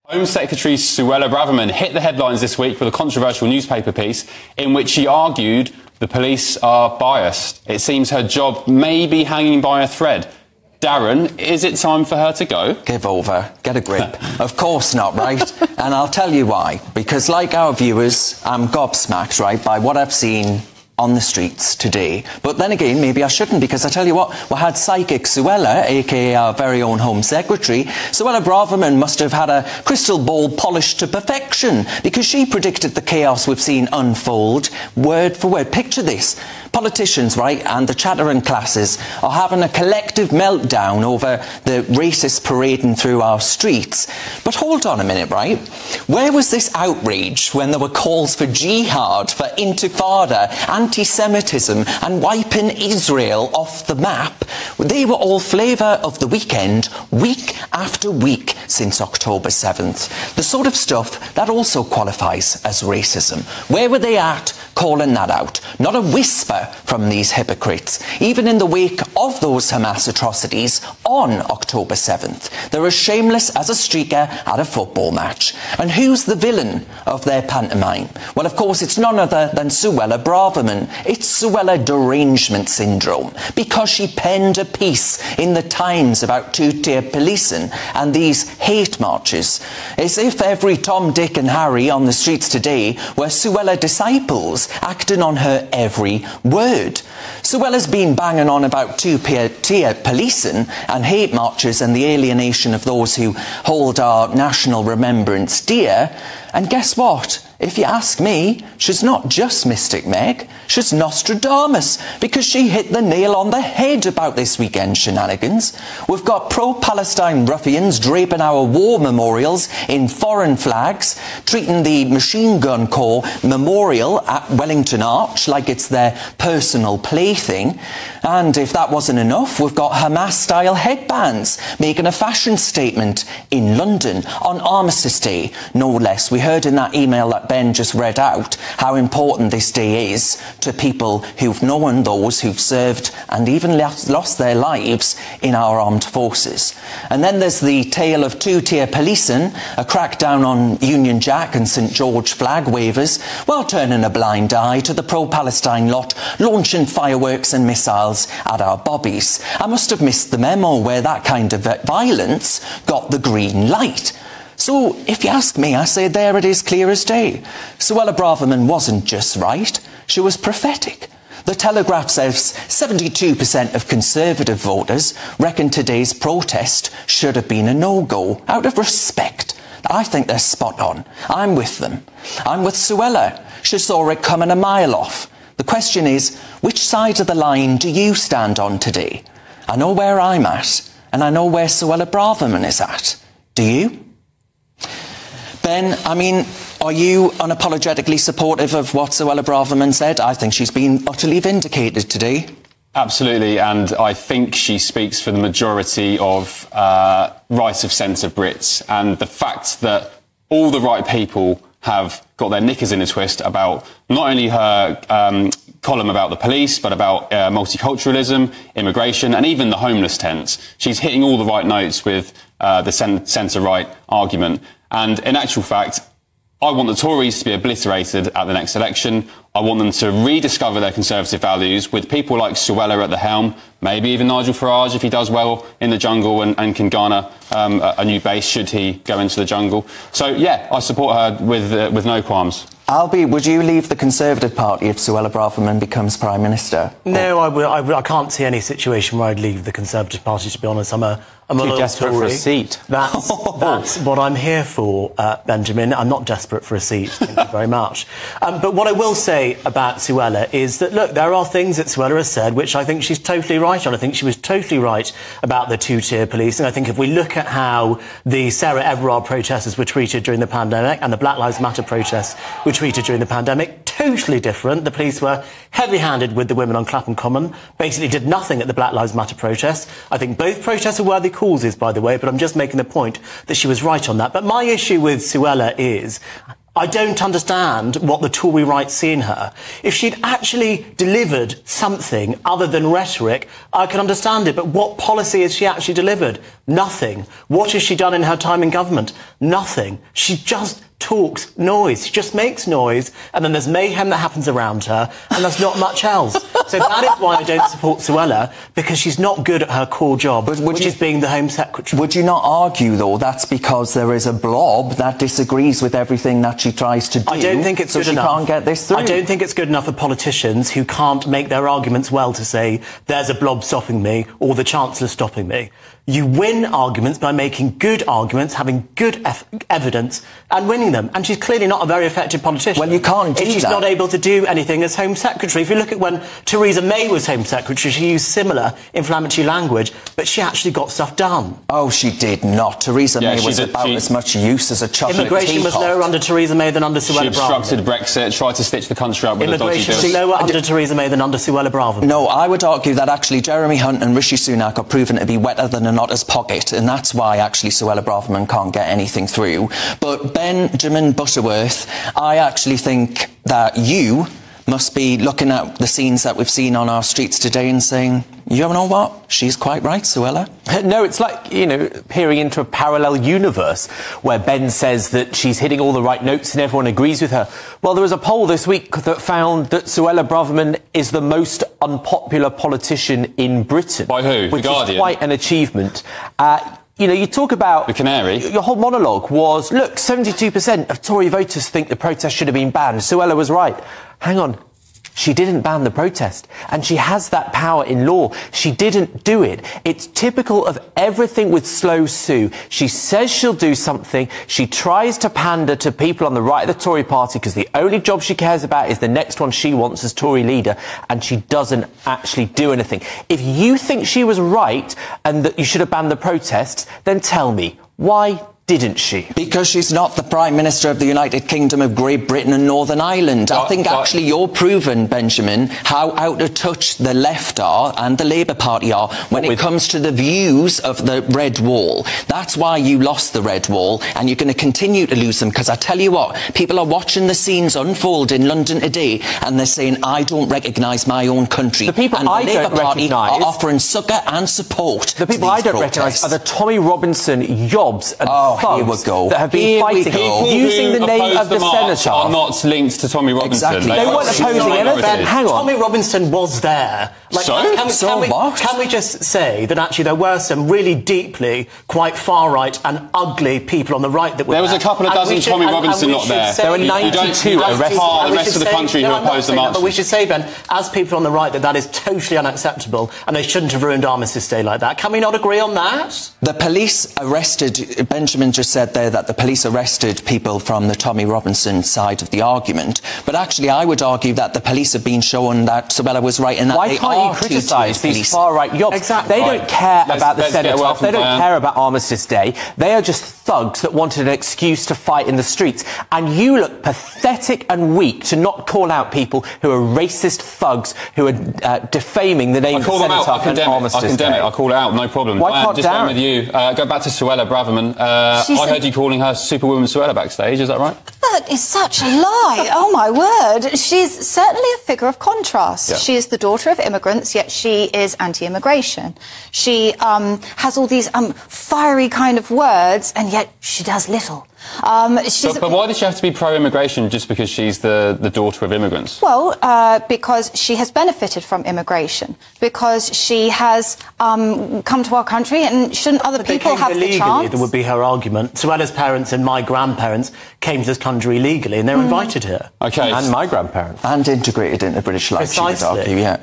Home Secretary Suella Braverman hit the headlines this week with a controversial newspaper piece in which she argued the police are biased. It seems her job may be hanging by a thread. Darren, is it time for her to go? Give over. Get a grip. Of course not, right? And I'll tell you why. Because like our viewers, I'm gobsmacked, right, by what I've seen on the streets today. But then again, maybe I shouldn't, because I tell you what, we had psychic Suella, aka our very own Home Secretary. Suella Braverman must have had a crystal ball polished to perfection, because she predicted the chaos we've seen unfold word for word. Picture this. Politicians, right, and the chattering classes are having a collective meltdown over the racist parading through our streets. But hold on a minute, right? Where was this outrage when there were calls for jihad, for intifada, anti-Semitism and wiping Israel off the map? They were all flavour of the weekend, week after week since October 7th. The sort of stuff that also qualifies as racism. Where were they at calling that out? Not a whisper from these hypocrites. Even in the wake of those Hamas atrocities on October 7th, they're as shameless as a streaker at a football match. And who's the villain of their pantomime? Well, of course, it's none other than Suella Braverman. It's Suella derangement syndrome, because she penned a piece in the Times about two-tier policing and these hate marches, as if every Tom, Dick and Harry on the streets today were Suella disciples acting on her every word. Suella's been banging on about two-tier policing and hate marches and the alienation of those who hold our national remembrance dear. And guess what? If you ask me, she's not just Mystic Meg, she's Nostradamus, because she hit the nail on the head about this weekend shenanigans. We've got pro-Palestine ruffians draping our war memorials in foreign flags, treating the Machine Gun Corps memorial at Wellington Arch like it's their personal plaything. And if that wasn't enough, we've got Hamas-style headbands making a fashion statement in London on Armistice Day, no less. We heard in that email that Ben just read out how important this day is to people who've known those who've served and even lost their lives in our armed forces. And then there's the tale of two-tier policing, a crackdown on Union Jack and St George flag wavers, while turning a blind eye to the pro-Palestine lot launching fireworks and missiles at our bobbies. I must have missed the memo where that kind of violence got the green light. So, if you ask me, I say there it is, clear as day. Suella Braverman wasn't just right, she was prophetic. The Telegraph says 72% of Conservative voters reckon today's protest should have been a no-go, out of respect. I think they're spot on. I'm with them. I'm with Suella. She saw it coming a mile off. The question is, which side of the line do you stand on today? I know where I'm at, and I know where Suella Braverman is at. Do you? Ben, I mean, are you unapologetically supportive of what Suella Braverman said? I think she's been utterly vindicated today. Absolutely, and I think she speaks for the majority of right of centre Brits, and the fact that all the right people have got their knickers in a twist about not only her column about the police, but about multiculturalism, immigration, and even the homeless tents. She's hitting all the right notes with the centre-right argument. And in actual fact, I want the Tories to be obliterated at the next election. I want them to rediscover their Conservative values with people like Suella at the helm, maybe even Nigel Farage if he does well in the jungle and can garner a new base should he go into the jungle. So, yeah, I support her with no qualms. Would you leave the Conservative Party if Suella Braverman becomes Prime Minister? No, I can't see any situation where I'd leave the Conservative Party, to be honest. I'm a little desperate for a seat. That's what I'm here for, Benjamin. I'm not desperate for a seat, thank you very much. But what I will say about Suella is that, look, there are things that Suella has said which I think she's totally right on. I think she was totally right about the two-tier policing. I think if we look at how the Sarah Everard protesters were treated during the pandemic and the Black Lives Matter protests were treated during the pandemic, totally different. The police were heavy-handed with the women on Clapham Common, basically did nothing at the Black Lives Matter protests. I think both protests are worthy causes, by the way, but I'm just making the point that she was right on that. But my issue with Suella is, I don't understand what the Tory right see in her. If she'd actually delivered something other than rhetoric, I can understand it. But what policy has she actually delivered? Nothing. What has she done in her time in government? Nothing. She just talks noise. She just makes noise, and then there's mayhem that happens around her, and there's not much else. So that is why I don't support Suella, because she's not good at her core job, which is being the Home Secretary. Would you not argue, though, that's because there is a blob that disagrees with everything that she tries to do? I don't think it's good enough. She can't get this through. I don't think it's good enough for politicians who can't make their arguments well to say, there's a blob stopping me, or the Chancellor stopping me. You win arguments by making good arguments, having good evidence, and winning them. And she's clearly not a very effective politician. Well, you can't do that. If she's not able to do anything as Home Secretary. If you look at when Theresa May was Home Secretary, she used similar inflammatory language, but she actually got stuff done. Oh, she did not. Theresa May was about as much use as a chocolate Immigration teapot. was lower under Theresa May than under Suella Braverman. She obstructed Brexit, tried to stitch the country up with a dodgy deal. Immigration was lower under Theresa May than under Suella Braverman. No, I would argue that actually Jeremy Hunt and Rishi Sunak are proven to be wetter than a knotter's pocket, and that's why actually Suella Braverman can't get anything through. But Benjamin Butterworth, I actually think that you must be looking at the scenes that we've seen on our streets today and saying, you know what, she's quite right, Suella. No, it's like, you know, peering into a parallel universe where Ben says that she's hitting all the right notes and everyone agrees with her. Well, there was a poll this week that found that Suella Braverman is the most unpopular politician in Britain. By who? Which The Guardian? is quite an achievement. You know, you talk about... The Canary. Your whole monologue was, look, 72% of Tory voters think the protest should have been banned. Suella was right. Hang on. She didn't ban the protest, and she has that power in law. She didn't do it. It's typical of everything with Slow Sue. She says she'll do something. She tries to pander to people on the right of the Tory party because the only job she cares about is the next one she wants as Tory leader, and she doesn't actually do anything. If you think she was right and that you should have banned the protests, then tell me, why didn't she? Because she's not the Prime Minister of the United Kingdom of Great Britain and Northern Ireland. I think actually you're proven, Benjamin, how out of touch the left are and the Labour Party are when it comes to the views of the Red Wall. That's why you lost the Red Wall, and you're going to continue to lose them, because I tell you what, people are watching the scenes unfold in London today and they're saying, I don't recognise my own country. The people and the I Labour don't Party are recognise... offering succour and support. The people I don't recognise are the Tommy Robinson yobs and here we go. that have been fighting using the name of the senator. Are not linked to Tommy Robinson. Exactly. They weren't opposing anything. Hang on. Tommy Robinson was there. Like, can we just say that actually there were some really deeply quite far-right and ugly people on the right that were there? There was a couple of dozen Tommy Robinson not there. There were 92 arrested. The rest of the country who opposed the march. But we should say, Ben, as people on the right, that is totally unacceptable and they shouldn't have ruined Armistice Day like that. Can we not agree on that? The police arrested, Benjamin just said there that the police arrested people from the Tommy Robinson side of the argument, but actually I would argue that the police have been shown that Suella was right and that they are you criticise these far-right yobs? Exactly. They don't care about the cenotaph. They don't care about Armistice Day. They are just thugs that wanted an excuse to fight in the streets. And you look pathetic and weak to not call out people who are racist thugs who are defaming the name of the cenotaph and Armistice Day. I condemn it. I call it out. No problem. Why can't just Darren? with you. Go back to Suella Braverman. I heard you calling her Superwoman Suella backstage. Is that right? That is such a lie. Oh, my word. She's certainly a figure of contrast. Yeah. She is the daughter of immigrants, yet she is anti-immigration. She has all these fiery kind of words, and yet she does little. But why does she have to be pro-immigration just because she's the daughter of immigrants? Well, because she has benefited from immigration, because she has come to our country, and shouldn't other people have the chance? That would be her argument. Suella's parents and my grandparents came to this country legally, and they were invited here. Okay. And my grandparents. and integrated into British life, she would argue, yeah.